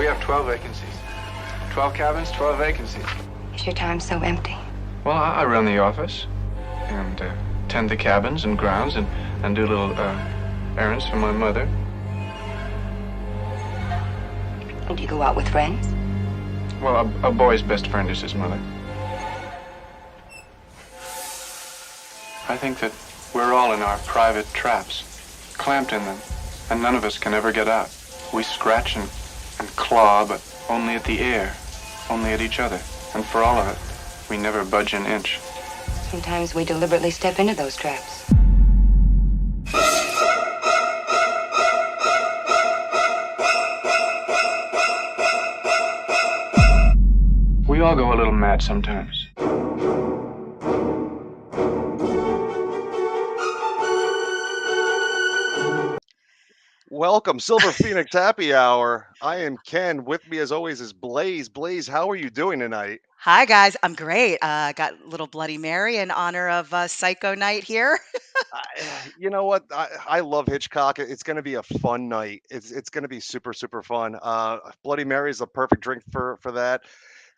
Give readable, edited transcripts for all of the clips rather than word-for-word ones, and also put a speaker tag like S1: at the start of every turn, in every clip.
S1: We have 12 vacancies. 12 cabins, 12 vacancies.
S2: Is your time so empty?
S1: Well, I run the office and tend the cabins and grounds and do little errands for my mother.
S2: And do you go out with friends?
S1: Well, a boy's best friend is his mother. I think that we're all in our private traps, clamped in them, and none of us can ever get out. We scratch and claw, but only at the air, only at each other. And for all of it, we never budge an inch.
S2: Sometimes we deliberately step into those traps.
S1: We all go a little mad sometimes.
S3: Welcome, Silver Phoenix Happy Hour. I am Ken. With me, as always, is Blaze. Blaze, how are you doing tonight?
S4: Hi, guys. I'm great. Got little Bloody Mary in honor of Psycho Night here.
S3: You know what? I love Hitchcock. It's going to be a fun night. It's going to be super, super fun. Bloody Mary is a perfect drink for that.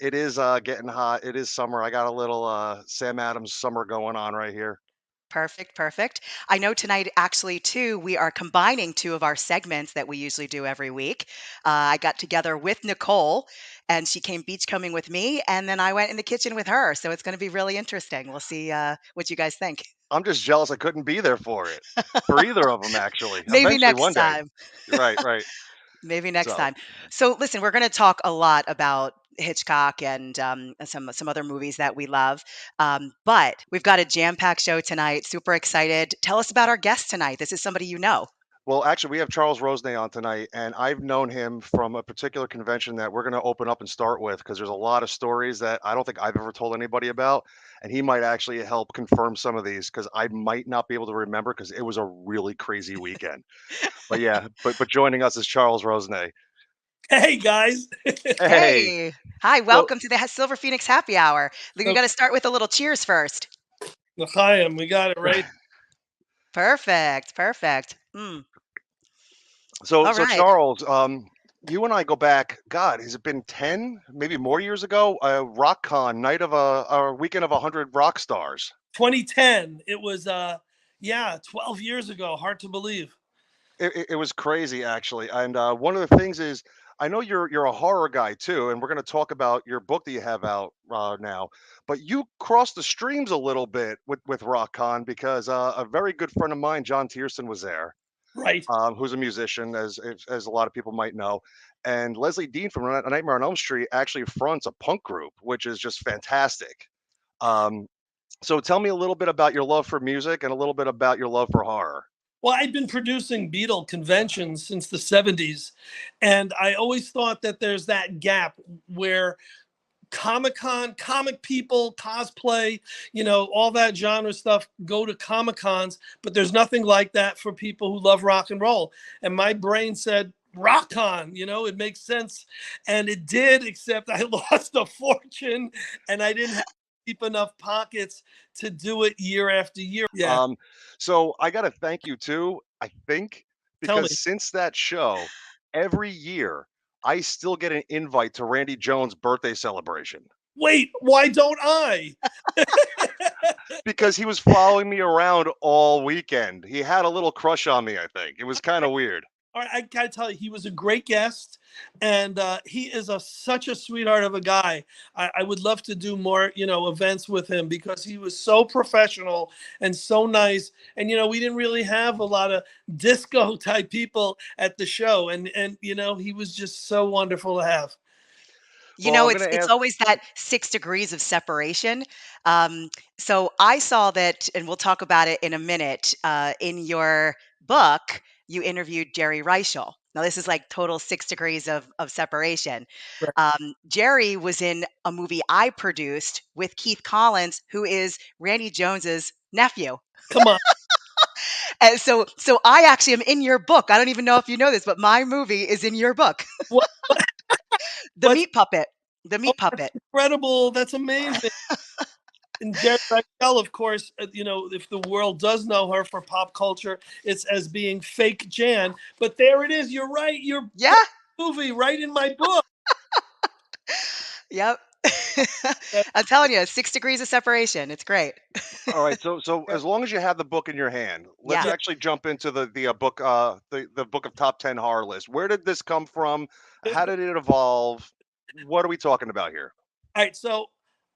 S3: It is getting hot. It is summer. I got a little Sam Adams summer going on right here.
S4: Perfect, perfect. I know tonight, actually, too, we are combining two of our segments that we usually do every week. I got together with Nicole, and she came beachcombing with me, and then I went in the kitchen with her. So it's going to be really interesting. We'll see what you guys think.
S3: I'm just jealous I couldn't be there for it, for either of them, actually.
S4: Maybe
S3: Eventually,
S4: next
S3: one day.
S4: time.
S3: Right.
S4: Maybe next
S3: So,
S4: time. So listen, we're going to talk a lot about Hitchcock and some other movies that we love. But we've got a jam-packed show tonight. Super excited. Tell us about our guest tonight. This is somebody you know.
S3: well, actually, we have Charles Rosenay on tonight, and I've known him from a particular convention that we're going to open up and start with because there's a lot of stories that I don't think I've ever told anybody about, and he might actually help confirm some of these because I might not be able to remember because it was a really crazy weekend. But yeah, but joining us is Charles Rosenay.
S5: Hey guys.
S3: Hey,
S4: Hey. Hi,
S3: so
S4: welcome to the Silver Phoenix Happy Hour. We got to start with a little cheers first.
S5: L'chaim, we got it right.
S4: Perfect.
S3: so
S4: All
S3: so
S4: right.
S3: Charles, you and I go back. God, has it been 10, maybe more years ago? RockCon, night of a weekend of 100 rock stars.
S5: 2010. It was 12 years ago. Hard to believe.
S3: It was crazy, actually. And one of the things is, I know you're a horror guy too, and we're going to talk about your book that you have out now. But you crossed the streams a little bit with RockCon because a very good friend of mine, John Tierson, was there,
S5: Right.
S3: who's a musician, as a lot of people might know. And Leslie Dean from Nightmare on Elm Street actually fronts a punk group, which is just fantastic. Um, so tell me a little bit about your love for music and a little bit about your love for horror.
S5: Well, I'd been producing Beatle conventions since the 70s, and I always thought that there's that gap where Comic-Con, comic people, cosplay, all that genre stuff go to Comic-Cons, but there's nothing like that for people who love rock and roll. And my brain said, RockCon, it makes sense. And it did, except I lost a fortune and I didn't have deep enough pockets to do it year after year. Yeah.
S3: So I got to thank you too, I think,
S5: Tell me.
S3: because since that show, every year I still get an invite to Randy Jones' birthday celebration
S5: Wait, why don't I?
S3: because he was following me around all weekend. He had a little crush on me, I think. It was kind of weird.
S5: All right, I gotta tell you, he was a great guest, and he is such a sweetheart of a guy. I would love to do more, events with him because he was so professional and so nice. And we didn't really have a lot of disco type people at the show, and he was just so wonderful to have.
S3: Well, I'm going to
S4: It's
S3: ask.
S4: always that 6 degrees of separation. So I saw that, and we'll talk about it in a minute. In your book, you interviewed Jerry Reichel. Now, this is like total 6 degrees of separation.
S5: Right.
S4: Jerry was in a movie I produced with Keith Collins, who is Randy Jones's nephew.
S5: Come on.
S4: And so I actually am in your book. I don't even know if you know this, but my movie is in your book.
S5: What?
S4: The
S5: What?
S4: Meat Puppet. The Meat
S5: That's
S4: Puppet.
S5: incredible. That's amazing. And Jerry Reichel, of course, if the world does know her for pop culture, it's as being fake Jan. But there it is. You're right. You're
S4: Yeah.
S5: movie right in my book.
S4: Yep.
S5: That-
S4: I'm telling you, 6 degrees of separation. It's great.
S3: All right, so as long as you have the book in your hand, let's
S4: Yeah.
S5: Yeah.
S3: actually jump into the book, the book of top 10 horror list. Where did this come from? How did it evolve? What are we talking about here?
S5: All right, so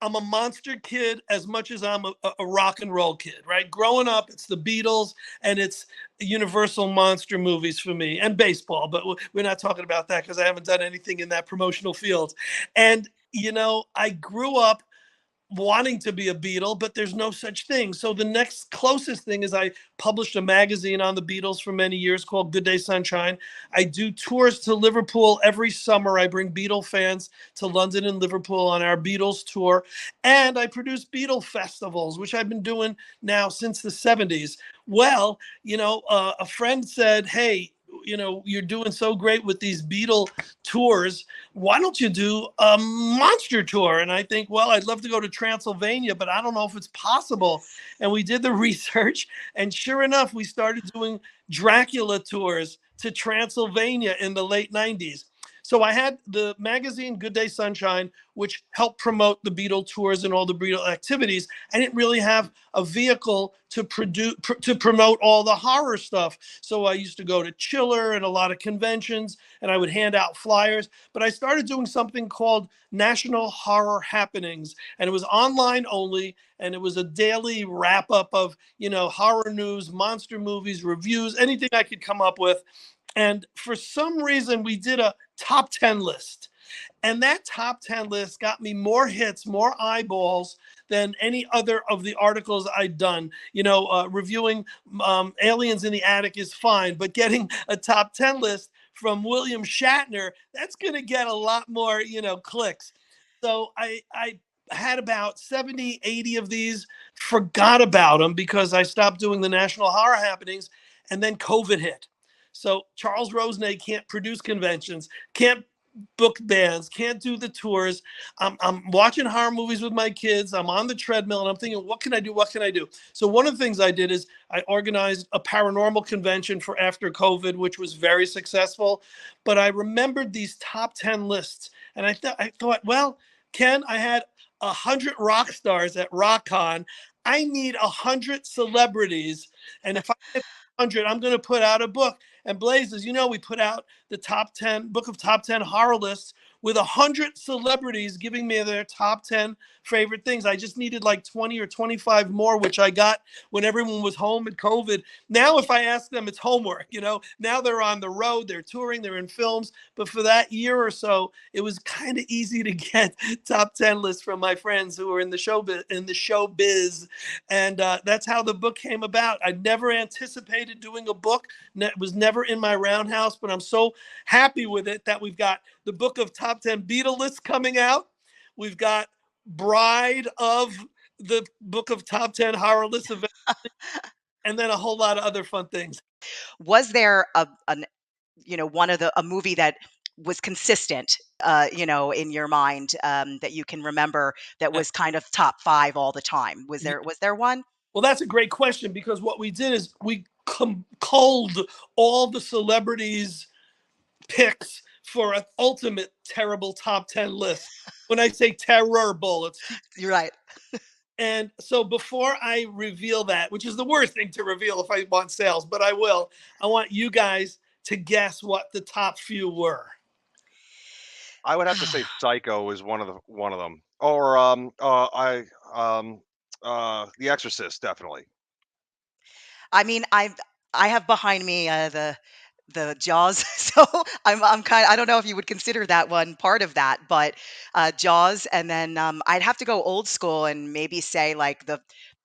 S5: I'm a monster kid as much as I'm a rock and roll kid, right? Growing up, it's the Beatles and it's Universal monster movies for me, and baseball, but we're not talking about that because I haven't done anything in that promotional field. And, I grew up wanting to be a Beatle, but there's no such thing. So the next closest thing is I published a magazine on the Beatles for many years called Good Day Sunshine. I do tours to Liverpool every summer. I bring Beatle fans to London and Liverpool on our Beatles tour. And I produce Beatle festivals, which I've been doing now since the 70s. Well, a friend said, hey, you're doing so great with these Beatle tours. Why don't you do a monster tour? And I think, well, I'd love to go to Transylvania, but I don't know if it's possible. And we did the research, and sure enough, we started doing Dracula tours to Transylvania in the late 90s. So I had the magazine Good Day Sunshine, which helped promote the Beatle tours and all the Beatle activities. I didn't really have a vehicle to promote all the horror stuff. So I used to go to Chiller and a lot of conventions, and I would hand out flyers. But I started doing something called National Horror Happenings, and it was online only, and it was a daily wrap up of horror news, monster movies, reviews, anything I could come up with. And for some reason, we did a top 10 list. And that top 10 list got me more hits, more eyeballs than any other of the articles I'd done. Reviewing Aliens in the Attic is fine, but getting a top 10 list from William Shatner, that's going to get a lot more, clicks. So I had about 70, 80 of these, forgot about them because I stopped doing the National Horror Happenings, and then COVID hit. So Charles Rosenay can't produce conventions, can't book bands, can't do the tours. I'm watching horror movies with my kids. I'm on the treadmill and I'm thinking, what can I do? What can I do? So one of the things I did is I organized a paranormal convention for after COVID, which was very successful. But I remembered these top 10 lists. And I thought, well, Ken, I had 100 rock stars at RockCon. I need 100 celebrities. And if I get 100, I'm going to put out a book. And Blaze, as you know, we put out the top 10 book of top 10 horror lists with 100 celebrities giving me their top 10 favorite things. I just needed like 20 or 25 more, which I got when everyone was home at COVID. Now, if I ask them, it's homework. Now they're on the road, they're touring, they're in films. But for that year or so, it was kind of easy to get top 10 lists from my friends who were in the showbiz. And that's how the book came about. I never anticipated doing a book. It was never in my roundhouse, but I'm so happy with it that we've got the book of top 10 Beatle lists coming out. We've got Bride of the book of top 10 horror lists events, and then a whole lot of other fun things.
S4: Was there a movie that was consistent, in your mind, that you can remember that was kind of top 5 all the time? Was there one?
S5: Well, that's a great question because what we did is we culled all the celebrities' picks for an ultimate terrible top 10 list. When I say terrible, it's
S4: You're right.
S5: and so before I reveal that, which is the worst thing to reveal if I want sales, but I will, I want you guys to guess what the top few were.
S3: I would have to say Psycho is one of them, or The Exorcist, definitely.
S4: I mean, I have behind me the Jaws, so I'm kind. I don't know if you would consider that one part of that, but Jaws, and then I'd have to go old school and maybe say like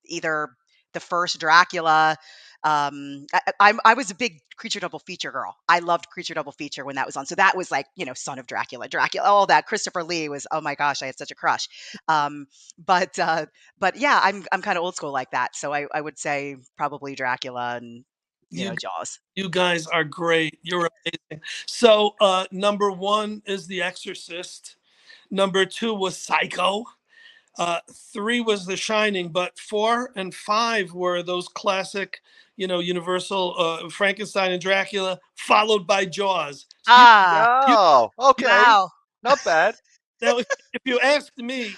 S4: either the first Dracula. I was a big Creature Double feature girl. I loved Creature Double feature when that was on. So that was like Son of Dracula, Dracula, all that. Christopher Lee was, oh my gosh, I had such a crush. Um, but yeah, I'm kind of old school like that. So I would say probably Dracula and
S5: You
S4: Jaws.
S5: you guys are great. You're amazing. So number one is The Exorcist. Number two was Psycho. Three was The Shining, but four and five were those classic Universal, Frankenstein and Dracula, followed by Jaws.
S4: Ah,
S5: You
S3: Oh, okay.
S4: wow.
S3: Not bad.
S5: Now, if you ask me,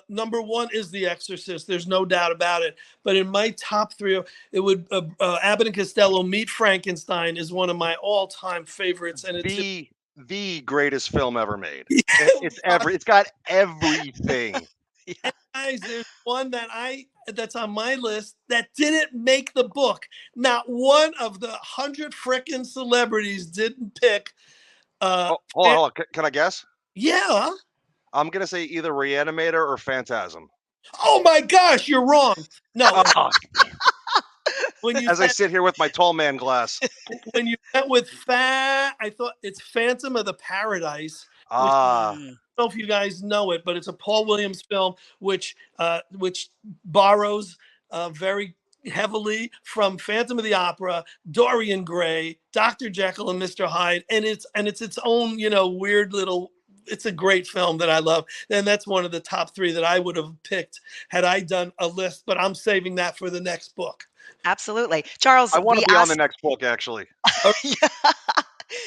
S5: number one is The Exorcist. There's no doubt about it. But in my top three, it would Abbott and Costello Meet Frankenstein is one of my all-time favorites, and it's
S3: The greatest film ever made.
S5: oh my
S3: It's got everything.
S4: Yeah.
S5: guys. There's one that's on my list that didn't make the book. Not one of the 100 frickin' celebrities didn't pick.
S3: Oh, hold on,
S5: Fa-
S3: hold on. Can I guess?
S5: yeah.
S3: I'm gonna say either Reanimator or Phantasm.
S5: Oh my gosh, you're wrong. No,
S3: Oh,
S5: when you
S3: as I
S5: said
S3: sit here with my tall man glass.
S5: when you went with I thought it's Phantom of the Paradise, which
S3: Ah,
S4: Mm,
S5: I don't know if you guys know it, but it's a Paul Williams film which borrows very heavily from Phantom of the Opera, Dorian Gray, Dr. Jekyll and Mr. Hyde, and it's its own weird little. It's a great film that I love, and that's one of the top three that I would have picked had I done a list. But I'm saving that for the next book.
S4: absolutely. Charles,
S3: I want
S4: we
S3: to be on the
S4: asked
S3: next book, actually.
S4: yeah.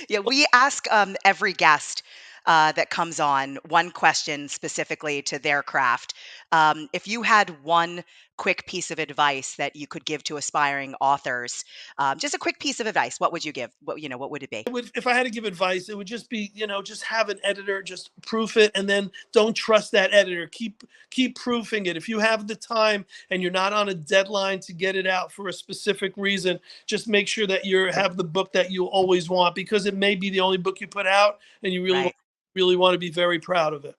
S4: Yeah, we ask every guest that comes on one question specifically to their craft. If you had one quick piece of advice that you could give to aspiring authors, just a quick piece of advice, what would you give? What would it be?
S5: If I had to give advice, it would just be, just have an editor, just proof it, and then don't trust that editor. Keep proofing it. If you have the time and you're not on a deadline to get it out for a specific reason, just make sure that you have the book that you always want, because it may be the only book you put out, and you
S4: Right.
S5: really want to be very proud of it.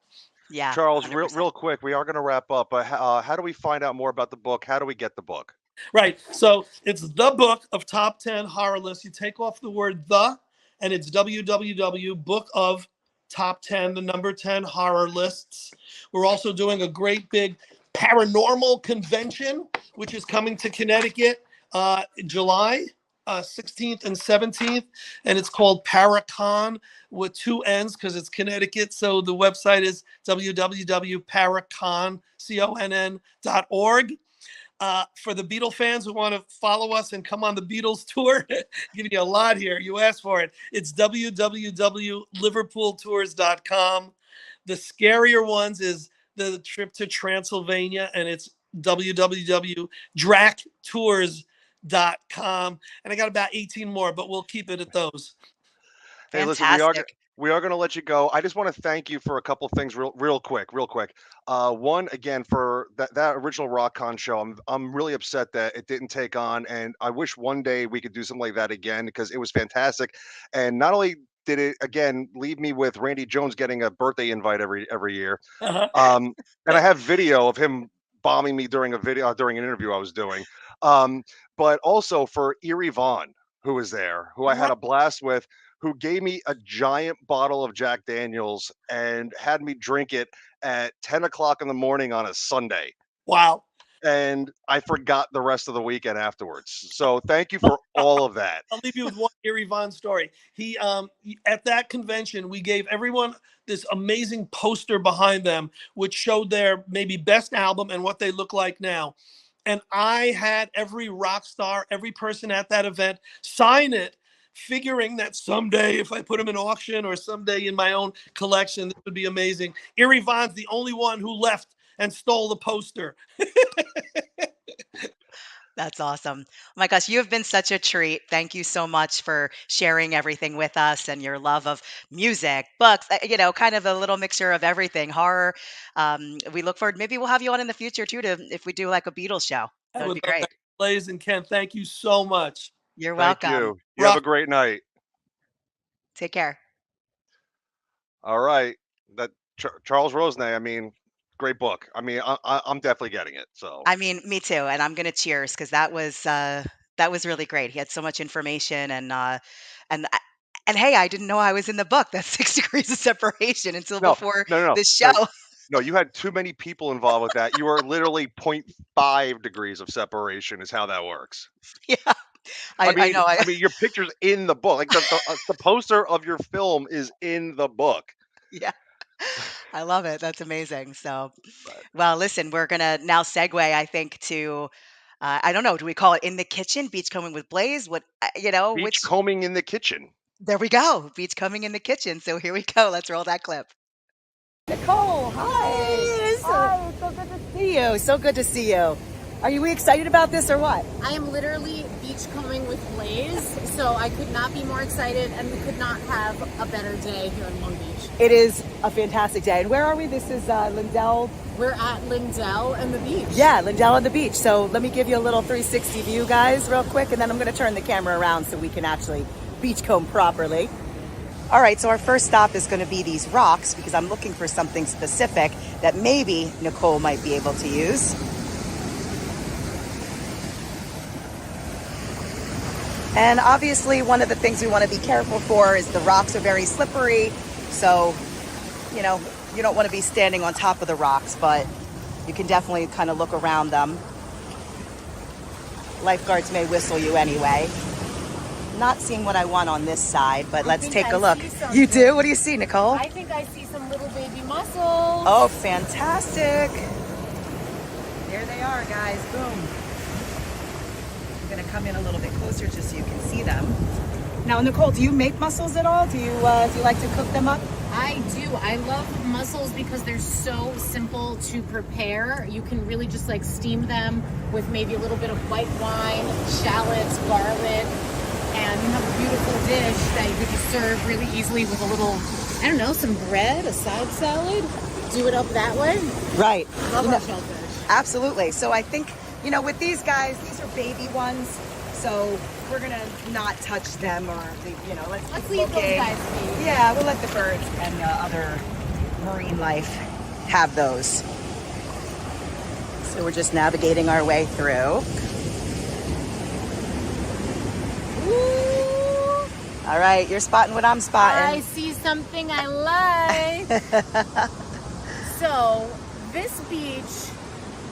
S4: Yeah,
S3: Charles, real
S4: 100%.
S3: real quick, we are going to wrap up. But how do we find out more about the book? How do we get the book?
S5: Right. So it's the book of top 10 horror lists. You take off the word the, and it's www book of top 10, the number 10 horror lists. We're also doing a great big paranormal convention, which is coming to Connecticut July 16th and 17th. And it's called Paracon with two N's because it's Connecticut. So the website is www.paracon.org. For the Beatle fans who want to follow us and come on the Beatles tour, giving you a lot here. You asked for it. It's www.liverpooltours.com. The scarier ones is the trip to Transylvania, and it's www.dractours.com. And I got about 18 more, but we'll keep it at those.
S3: Hey, listen, we are
S4: Fantastic.
S3: we are going to let you go. I just want to thank you for a couple of things, real quick, real quick. One, again, for that original RockCon show. I'm really upset that it didn't take on, and I wish one day we could do something like that again because it was fantastic. And not only did it again leave me with Randy Jones getting a birthday invite every year,
S5: Uh-huh.
S3: and I have video of him bombing me during during an interview I was doing. Um, but also for Eerie Vaughn, who was there, who I had a blast with, who gave me a giant bottle of Jack Daniels and had me drink it at 10 o'clock in the morning on a Sunday.
S5: Wow.
S3: And I forgot the rest of the weekend afterwards. So thank you for all of that.
S5: I'll leave you with one Eerie Von story. He at that convention, we gave everyone this amazing poster behind them, which showed their maybe best album and what they look like now. And I had every rock star, every person at that event sign it, figuring that someday, if I put them in auction or someday in my own collection, this would be amazing. Eerie Von's the only one who left and stole the poster.
S4: That's awesome. Oh my gosh, you have been such a treat. Thank you so much for sharing everything with us and your love of music, books, kind of a little mixture of everything, horror. We look forward, maybe we'll have you on in the future too, to if we do like a Beatles show.
S5: I
S4: That would
S5: would
S4: be
S5: love
S4: great.
S5: that. Blaze and Ken, thank you so much.
S4: You're
S3: Thank
S4: welcome.
S3: you. You have a
S5: Rock.
S3: great night.
S4: Take care.
S3: All right. That Charles Rosenay, I mean, great book. I mean, I'm definitely getting it. So
S4: I mean, me too. And I'm gonna cheers because that was really great. He had so much information and I- and hey, I didn't know I was in the book. That's 6 degrees of separation until
S3: no,
S4: before
S3: no, no, no,
S4: this show.
S3: no. No, you had too many people involved with that. You are literally 0.5 degrees of separation is how that works.
S4: Yeah,
S3: I
S4: I
S3: mean,
S4: know.
S3: I mean, your picture's in the book. Like the poster of your film is in the book.
S4: Yeah, I love it. That's amazing. So,
S3: But
S4: well, listen, we're gonna now segue, I think, to I don't know. Do we call it in the kitchen? Beachcombing with Blaze? What
S3: Beach
S4: which?
S3: combing in the kitchen.
S4: There we go. Beachcombing in the kitchen. So here we go. Let's roll that clip.
S6: Nicole, hi. Hi, so good to see you. So good to see you. Are you excited about this or what?
S7: I am literally beachcombing with Blaze, so I could not be more excited, and we could not have a better day here in Long Beach.
S6: It is a fantastic day. And where are we? This is Lindell.
S7: We're at Lindell and the beach.
S6: Yeah, Lindell on the beach. So let me give you a little 360 view, guys, real quick, and then I'm going to turn the camera around so we can actually beachcomb properly.
S4: All right, so our first stop is going to be these rocks because I'm looking for something specific that maybe Nicole might be able to use. And obviously one of the things we want to be careful for is the rocks are very slippery. So, you don't want to be standing on top of the rocks, but you can definitely kind of look around them. Lifeguards may whistle you anyway. Not seeing what I want on this side, but let's take a look. You do? What do you see, Nicole?
S7: I think I see some little baby mussels.
S4: Oh, fantastic. There they are, guys. Boom. I'm going to come in a little bit closer just so you can see them. Now, Nicole, do you make mussels at all? Do you like to cook them up?
S7: I do. I love mussels because they're so simple to prepare. You can really just like steam them with maybe a little bit of white wine, shallots, garlic, and you have a beautiful dish that you could just serve really easily with a little, I don't know, some bread, a side salad. Do it up that way.
S4: Right.
S7: Love our shellfish.
S4: Absolutely. So I think, with these guys, these are baby ones. So we're going to not touch them or, let's
S7: leave those guys be.
S4: Yeah, we'll let the birds and other marine life have those. So we're just navigating our way through.
S7: Ooh,
S4: All right, you're spotting what I'm
S7: I
S4: spotting.
S7: see something I like. So this beach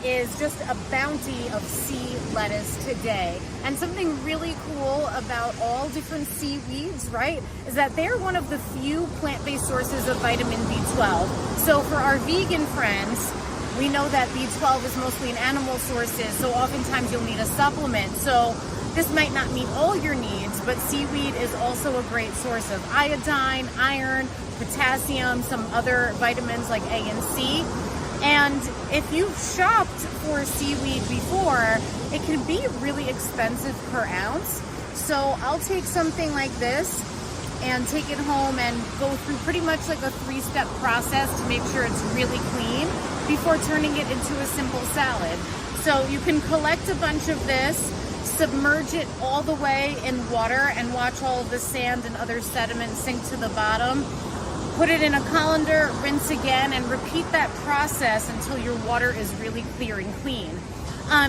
S7: is just a bounty of sea lettuce today. And something really cool about all different seaweeds, right, is that they're one of the few plant-based sources of vitamin B12. So for our vegan friends, we know that B12 is mostly in animal sources, so oftentimes you'll need a supplement. So this might not meet all your needs, but seaweed is also a great source of iodine, iron, potassium, some other vitamins like A and C. And if you've shopped for seaweed before, it can be really expensive per ounce. So I'll take something like this and take it home and go through pretty much like a 3-step process to make sure it's really clean before turning it into a simple salad. So you can collect a bunch of this, submerge it all the way in water and watch all of the sand and other sediment sink to the bottom. Put it in a colander, rinse again, and repeat that process until your water is really clear and clean.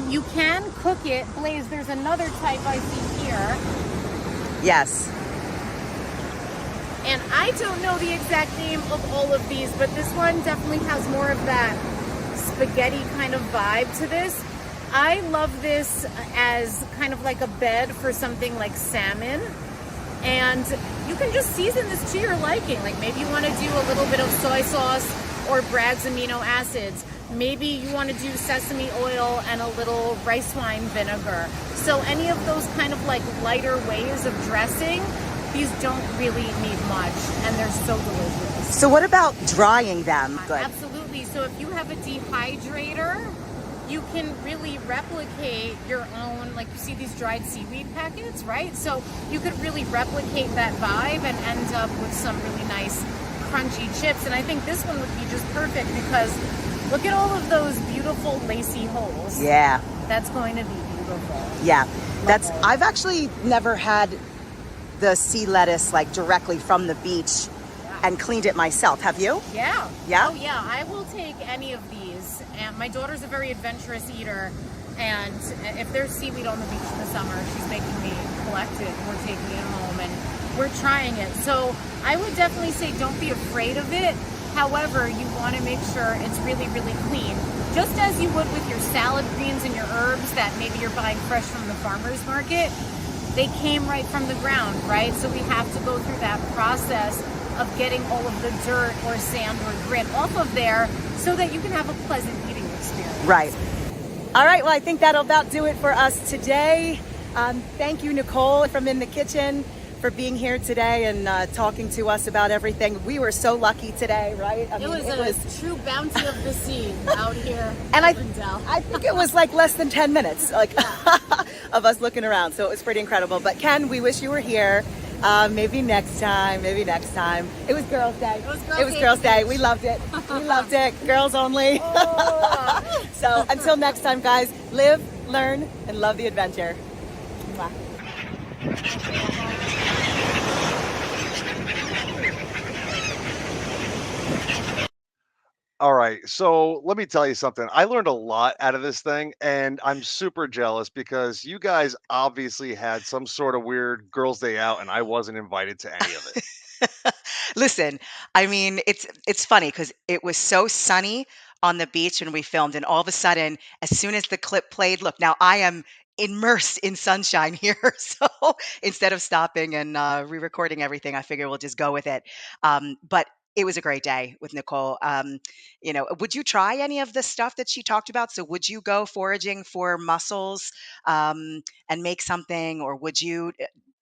S7: You can cook it. Blaze, there's another type I see here.
S4: Yes.
S7: And I don't know the exact name of all of these, but this one definitely has more of that spaghetti kind of vibe to this. I love this as kind of like a bed for something like salmon. And you can just season this to your liking. Like maybe you want to do a little bit of soy sauce or Bragg's amino acids. Maybe you want to do sesame oil and a little rice wine vinegar. So any of those kind of like lighter ways of dressing, these don't really need much and they're so delicious.
S4: So what about drying them? Good.
S7: Absolutely. So if you have a dehydrator, you can really replicate your own, like you see these dried seaweed packets, right? So you could really replicate that vibe and end up with some really nice crunchy chips. And I think this one would be just perfect because look at all of those beautiful lacy holes.
S4: Yeah.
S7: That's going to be beautiful.
S4: Yeah.
S7: Love it.
S4: I've actually never had the sea lettuce like directly from the beach and cleaned it myself. Have you?
S7: Yeah.
S4: Yeah?
S7: Oh yeah, I will take any of these. And my daughter's a very adventurous eater. And if there's seaweed on the beach in the summer, she's making me collect it. And we're taking it home and we're trying it. So I would definitely say don't be afraid of it. However, you want to make sure it's really, really clean. Just as you would with your salad greens and your herbs that maybe you're buying fresh from the farmer's market. They came right from the ground, right? So we have to go through that process of getting all of the dirt or sand or grit off of there so that you can have a pleasant eating experience.
S4: Right.
S6: All right, well, I think that'll about do it for us today. Thank you, Nicole, from In the Kitchen, for being here today and talking to us about everything. We were so lucky today, right?
S7: It was a true bounty of the sea out here
S6: and
S7: at Rindell.
S6: I think it was like less than 10 minutes like of us looking around. So it was pretty incredible. But Ken, we wish you were here. Maybe next time. It was Girls' Day. It was Girls' Day. We loved it. We loved it. Girls only.
S7: Oh.
S6: So until next time, guys, live, learn, and love the adventure. Mwah.
S3: All right. So let me tell you something. I learned a lot out of this thing, and I'm super jealous because you guys obviously had some sort of weird girls' day out, and I wasn't invited to any of it.
S4: Listen, I mean, it's funny because it was so sunny on the beach when we filmed, and all of a sudden, as soon as the clip played, look, now I am immersed in sunshine here. So instead of stopping and re-recording everything, I figure we'll just go with it. But it was a great day with Nicole. Would you try any of the stuff that she talked about? So would you go foraging for mussels and make something, or would you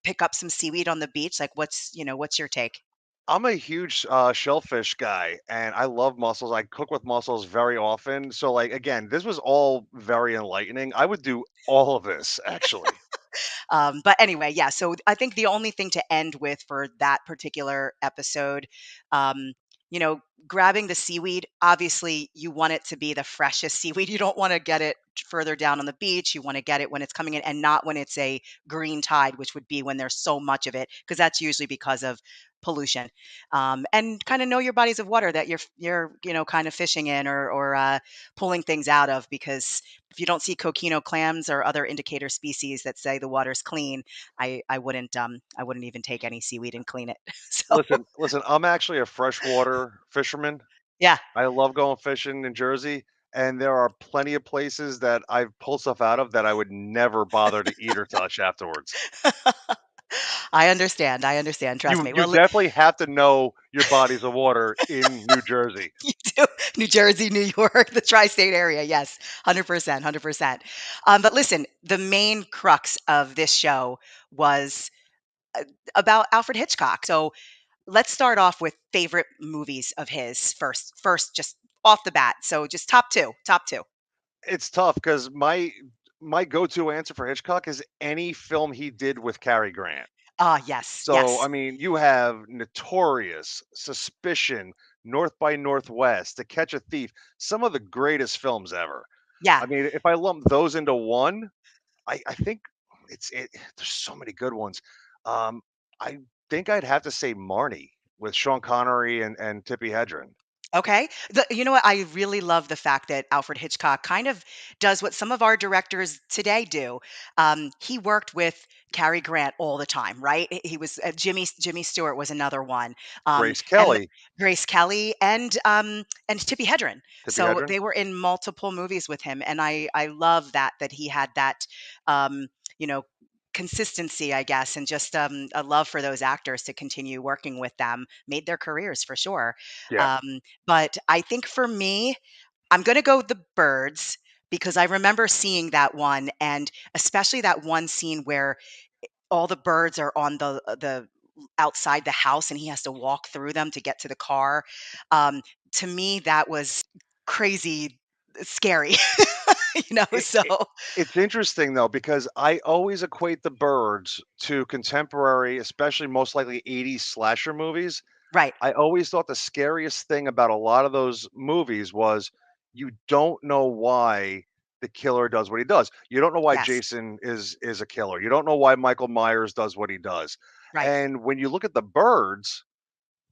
S4: pick up some seaweed on the beach? Like, what's your take?
S3: I'm a huge shellfish guy, and I love mussels. I cook with mussels very often. So, like, again, this was all very enlightening. I would do all of this, actually.
S4: But anyway, yeah. So I think the only thing to end with for that particular episode, um, grabbing the seaweed, obviously you want it to be the freshest seaweed. You don't want to get it further down on the beach. You want to get it when it's coming in and not when it's a green tide, which would be when there's so much of it, because that's usually because of pollution. And kind of know your bodies of water that you're kind of fishing in or pulling things out of, because if you don't see coquino clams or other indicator species that say the water's clean, I wouldn't even take any seaweed and clean it. So
S3: Listen, I'm actually a freshwater fisherman.
S4: yeah.
S3: I love going fishing in Jersey, and there are plenty of places that I've pulled stuff out of that I would never bother to eat or touch afterwards.
S4: I understand. I understand. Trust
S3: You
S4: me.
S3: you
S4: Well,
S3: definitely have to know your bodies of water in New Jersey.
S4: you do. New Jersey, New York, the tri-state area. Yes, 100%, 100%. But listen, the main crux of this show was uh, about Alfred Hitchcock. So let's start off with favorite movies of his first. First, just off the bat. So just top two. Top two.
S3: It's tough because my go-to answer for Hitchcock is any film he did with Cary Grant.
S4: Ah, yes,
S3: So, I
S4: yes,
S3: mean, you have Notorious, Suspicion, North by Northwest, To Catch a Thief, some of the greatest films ever.
S4: yeah.
S3: I mean, if I lump those into one, I think there's so many good ones. Um, I think I'd have to say Marnie with Sean Connery and Tippi Hedren.
S4: Okay. You know what? I really love the fact that Alfred Hitchcock kind of does what some of our directors today do. He worked with Cary Grant all the time, right? He was Jimmy Stewart was another one,
S3: Grace
S4: and
S3: Kelly,
S4: Grace Kelly and Tippi Hedren.
S3: Tippi
S4: So
S3: Hedren.
S4: they were in multiple movies with him, and I love that he had that um, you know consistency, I guess, and just a love for those actors to continue working with them, made their careers for sure.
S3: Yeah.
S4: Um, but I think for me, I'm gonna go with The Birds because I remember seeing that one, and especially that one scene where all the birds are on the outside the house, and he has to walk through them to get to the car. Um, to me, that was crazy scary,
S3: It,
S4: so
S3: it's interesting though because I always equate The Birds to contemporary, especially most likely 80s slasher movies.
S4: right.
S3: I always thought the scariest thing about a lot of those movies was you don't know why the killer does what he does. You don't know why
S4: Yes.
S3: Jason is a killer. You don't know why Michael Myers does what he does.
S4: Right.
S3: And when you look at The Birds,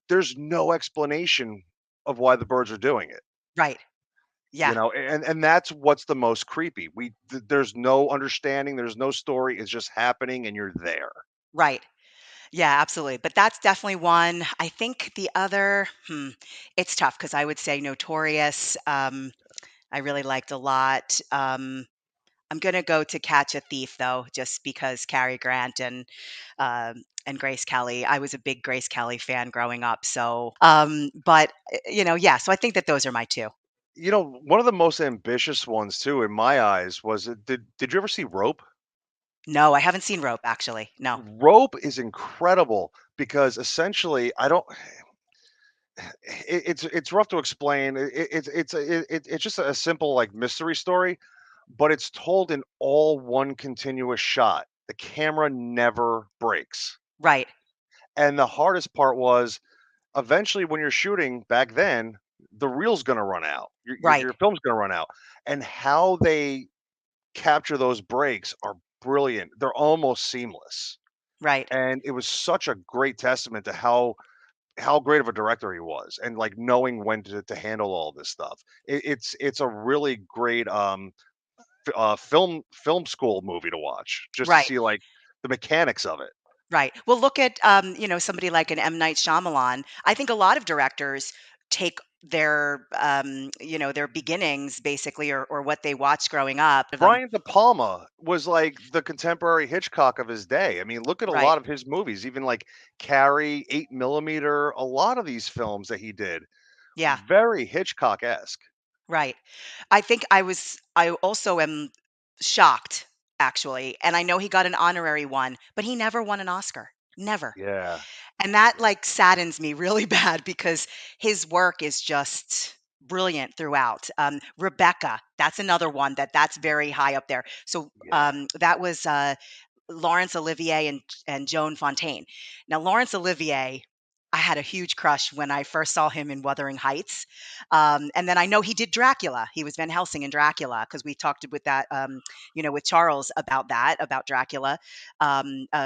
S3: there's no explanation of why the birds are doing it.
S4: Right.
S3: You
S4: Yeah.
S3: know, and that's what's the most creepy. There's no understanding, there's no story, it's just happening and you're there.
S4: Right. Yeah, absolutely. But that's definitely one. I think the other, it's tough because I would say Notorious. I really liked a lot. I'm gonna go to Catch a Thief though, just because Cary Grant and Grace Kelly. I was a big Grace Kelly fan growing up. So, but yeah. So I think that those are my two.
S3: One of the most ambitious ones too, in my eyes, was did you ever see Rope?
S4: No, I haven't seen Rope actually. No.
S3: Rope is incredible because essentially, I don't. It's rough to explain. It's just a simple like mystery story, but it's told in all one continuous shot. The camera never breaks.
S4: Right.
S3: And the hardest part was eventually when you're shooting back then, the reel's going to run out.
S4: Right.
S3: Your film's going to run out. And how they capture those breaks are brilliant. They're almost seamless.
S4: Right.
S3: And it was such a great testament to how great of a director he was and like knowing when to handle all this stuff. It's a really great film school movie to watch just to
S4: Right.
S3: see like the mechanics of it.
S4: Right. Well, look at somebody like an M. Night Shyamalan. I think a lot of directors take their their beginnings basically or what they watched growing up of them.
S3: Brian De Palma was like the contemporary Hitchcock of his day. I mean, look at a
S4: Right.
S3: lot of his movies, even like Carrie, 8 millimeter, a lot of these films that he did,
S4: Yeah.
S3: very Hitchcock-esque.
S4: Right. I also am shocked actually. And I know he got an honorary one, but he never won an Oscar. Never.
S3: Yeah.
S4: And that like saddens me really bad because his work is just brilliant throughout. Rebecca, that's another one that's very high up there. So
S3: Yeah.
S4: that was Laurence Olivier and Joan Fontaine. Now, Laurence Olivier, I had a huge crush when I first saw him in Wuthering Heights, and then I know he did Dracula. He was Van Helsing in Dracula because we talked with that, with Charles about that about Dracula.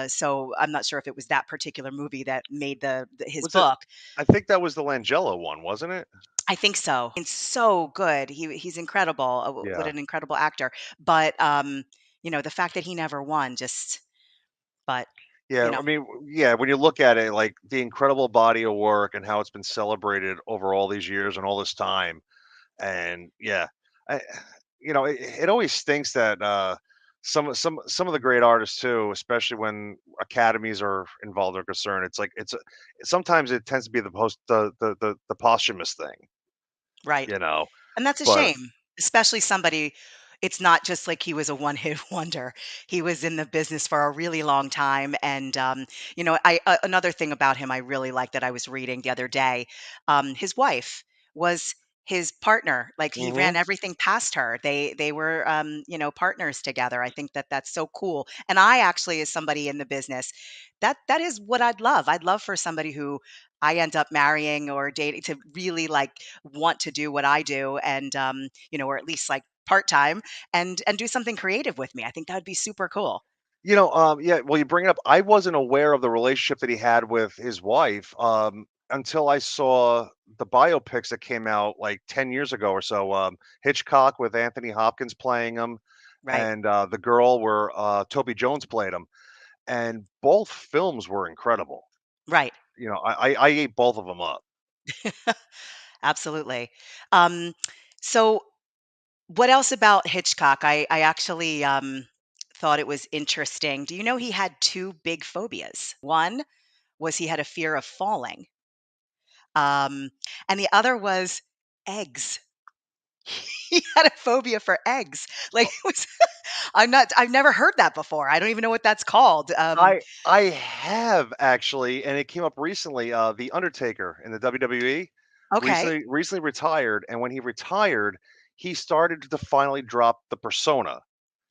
S4: So I'm not sure if it was that particular movie that made his
S3: Was it
S4: book.
S3: I think that was the Langella one, wasn't it?
S4: I think so. And so good. He's incredible. What
S3: Yeah.
S4: an incredible actor. But the fact that he never won just, but you
S3: Yeah,
S4: know.
S3: I mean, yeah, when you look at it, like the incredible body of work and how it's been celebrated over all these years and all this time, and yeah, I, it always stinks that some of the great artists too, especially when academies are involved or concerned. It's like sometimes it tends to be the posthumous thing,
S4: Right.
S3: you know.
S4: And that's a
S3: But
S4: shame, especially somebody it's not just like he was a one-hit wonder. He was in the business for a really long time, and, another thing about him I really like that I was reading the other day, his wife was his partner, like, he ran
S3: mhm.
S4: everything past her. They were, partners together. I think that that's so cool, and I actually, as somebody in the business, that is what I'd love. I'd love for somebody who I end up marrying or dating to really, like, want to do what I do and or at least like part-time and do something creative with me. I think that would be super cool.
S3: Yeah, well, you bring it up. I wasn't aware of the relationship that he had with his wife until I saw the biopics that came out like 10 years ago or so. Hitchcock with Anthony Hopkins playing him,
S4: Right.
S3: and the girl where Toby Jones played him. And both films were incredible.
S4: Right.
S3: I ate both of them up.
S4: Absolutely. Um so what else about Hitchcock? I actually thought it was interesting. Do you know he had two big phobias? One was he had a fear of falling. Um and the other was eggs. He had a phobia for eggs. Like it was I've never heard that before. I don't even know what that's called.
S3: I have actually, and it came up recently. The Undertaker in the WWE
S4: Okay.
S3: recently retired, and when he retired, he started to finally drop the persona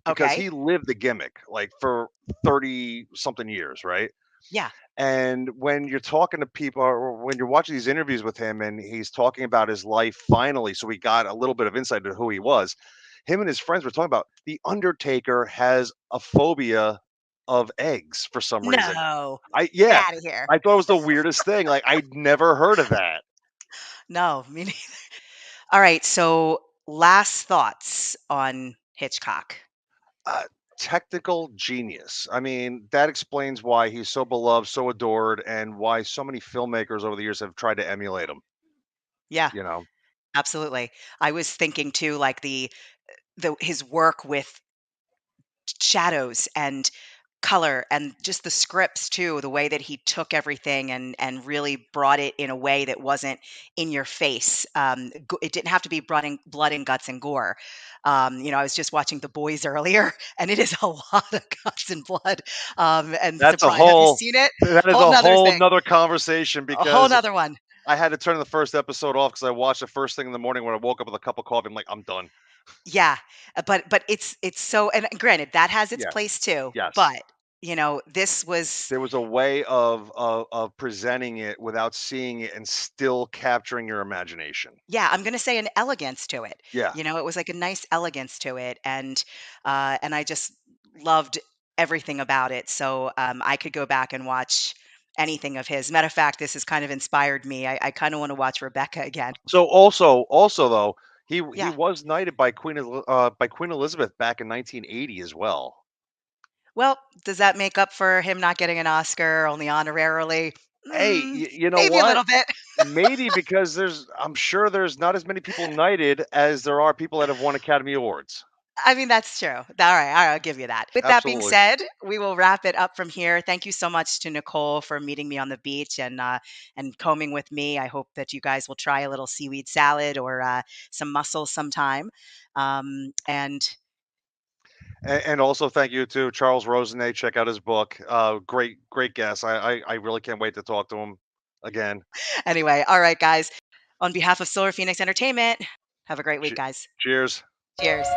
S3: because
S4: Okay.
S3: he lived the gimmick like for 30 something years, right?
S4: Yeah.
S3: And when you're talking to people or when you're watching these interviews with him and he's talking about his life finally, so we got a little bit of insight into who he was. Him and his friends were talking about the Undertaker has a phobia of eggs for some reason.
S4: No.
S3: I
S4: Get
S3: yeah,
S4: out of here.
S3: I thought it was the weirdest thing. Like I'd never heard of that.
S4: No, me neither. All right. So last thoughts on Hitchcock.
S3: Uh, Technical genius. I mean, that explains why he's so beloved, so adored, and why so many filmmakers over the years have tried to emulate him.
S4: Yeah,
S3: You know,
S4: absolutely. I was thinking too, like the his work with shadows and color and just the scripts too, the way that he took everything and really brought it in a way that wasn't in your face. It didn't have to be blood and guts and gore. I was just watching The Boys earlier, and it is a lot of guts and blood. And
S3: That's a
S4: surprise, have you
S3: whole
S4: seen it?
S3: that is
S4: Whole
S3: a
S4: nother
S3: whole
S4: thing.
S3: nother conversation
S4: A whole
S3: because
S4: nother one.
S3: I had to turn the first episode off because I watched the first thing in the morning when I woke up with a cup of coffee. I'm like, I'm done.
S4: Yeah, but it's so, and granted, that has its
S3: Yes.
S4: place too,
S3: Yes.
S4: but, this was
S3: There was a way of presenting it without seeing it and still capturing your imagination.
S4: yeah, I'm gonna say an elegance to it.
S3: Yeah.
S4: It was like a nice elegance to it, and I just loved everything about it, so, I could go back and watch anything of his. Matter of fact, this has kind of inspired me. I kinda wanna watch Rebecca again.
S3: So also though, he
S4: Yeah.
S3: was knighted by Queen Elizabeth back in 1980 as well.
S4: Well, does that make up for him not getting an Oscar only honorarily?
S3: Hey, you know
S4: Maybe a
S3: what?
S4: little bit.
S3: Maybe because I'm sure there's not as many people knighted as there are people that have won Academy Awards.
S4: I mean, that's true. All right, I'll give you that. With that being
S3: Absolutely.
S4: said, we will wrap it up from here. Thank you so much to Nicole for meeting me on the beach and combing with me. I hope that you guys will try a little seaweed salad or some mussels sometime. And
S3: And also thank you to Charles Rosenay. Check out his book. Great guest. I really can't wait to talk to him again.
S4: anyway, all right, guys. On behalf of Solar Phoenix Entertainment, have a great week,
S3: Che-
S4: guys.
S3: Cheers.
S4: Cheers.